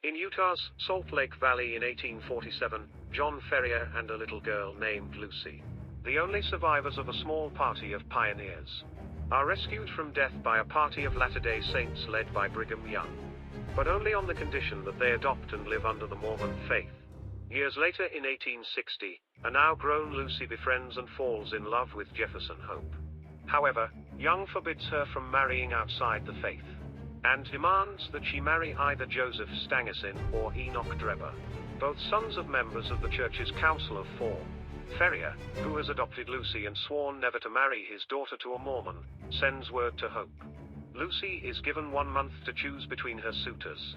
In Utah's Salt Lake Valley in 1847, John Ferrier and a little girl named Lucy, the only survivors of a small party of pioneers, are rescued from death by a party of Latter-day Saints led by Brigham Young, but only on the condition that they adopt and live under the Mormon faith. Years later in 1860, a now-grown Lucy befriends and falls in love with Jefferson Hope. However, Young forbids her from marrying outside the faith, and demands that she marry either Joseph Stangerson or Enoch Drebber, both sons of members of the church's Council of Four. Ferrier, who has adopted Lucy and sworn never to marry his daughter to a Mormon, sends word to Hope. Lucy is given 1 month to choose between her suitors.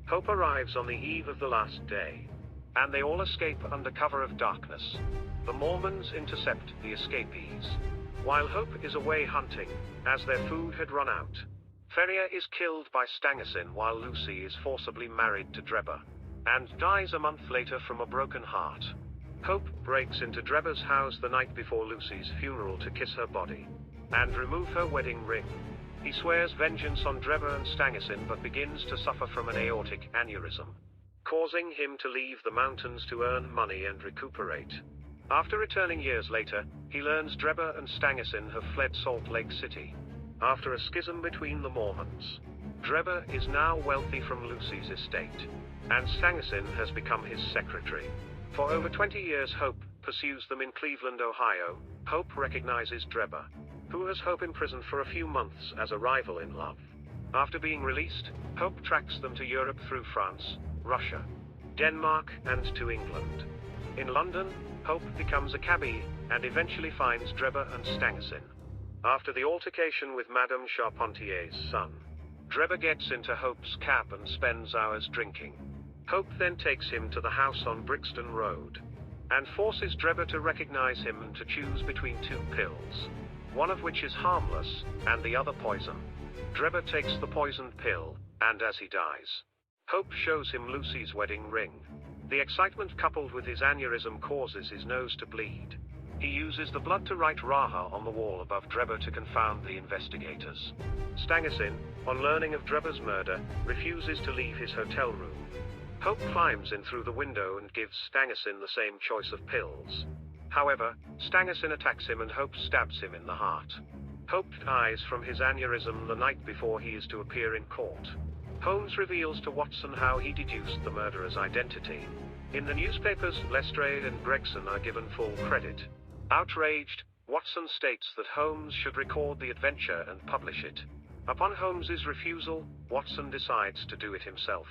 Hope arrives on the eve of the last day, and they all escape under cover of darkness. The Mormons intercept the escapees, while Hope is away hunting, as their food had run out. Ferrier is killed by Stangerson while Lucy is forcibly married to Drebber, and dies a month later from a broken heart. Hope breaks into Drebber's house the night before Lucy's funeral to kiss her body, and remove her wedding ring. He swears vengeance on Drebber and Stangerson but begins to suffer from an aortic aneurysm, causing him to leave the mountains to earn money and recuperate. After returning years later, he learns Drebber and Stangerson have fled Salt Lake City. After a schism between the Mormons, Drebber is now wealthy from Lucy's estate, and Stangerson has become his secretary. For over 20 years Hope pursues them in Cleveland, Ohio. Hope recognizes Drebber, who has Hope imprisoned for a few months as a rival in love. After being released, Hope tracks them to Europe through France, Russia, Denmark, and to England. In London, Hope becomes a cabbie, and eventually finds Drebber and Stangerson. After the altercation with Madame Charpentier's son, Drebber gets into Hope's cab and spends hours drinking. Hope then takes him to the house on Brixton Road, and forces Drebber to recognize him and to choose between 2 pills, one of which is harmless, and the other poison. Drebber takes the poisoned pill, and as he dies, Hope shows him Lucy's wedding ring. The excitement coupled with his aneurysm causes his nose to bleed. He uses the blood to write Raha on the wall above Drebber to confound the investigators. Stangerson, on learning of Drebber's murder, refuses to leave his hotel room. Hope climbs in through the window and gives Stangerson the same choice of pills. However, Stangerson attacks him and Hope stabs him in the heart. Hope dies from his aneurysm the night before he is to appear in court. Holmes reveals to Watson how he deduced the murderer's identity. In the newspapers, Lestrade and Gregson are given full credit. Outraged, Watson states that Holmes should record the adventure and publish it. Upon Holmes's refusal, Watson decides to do it himself.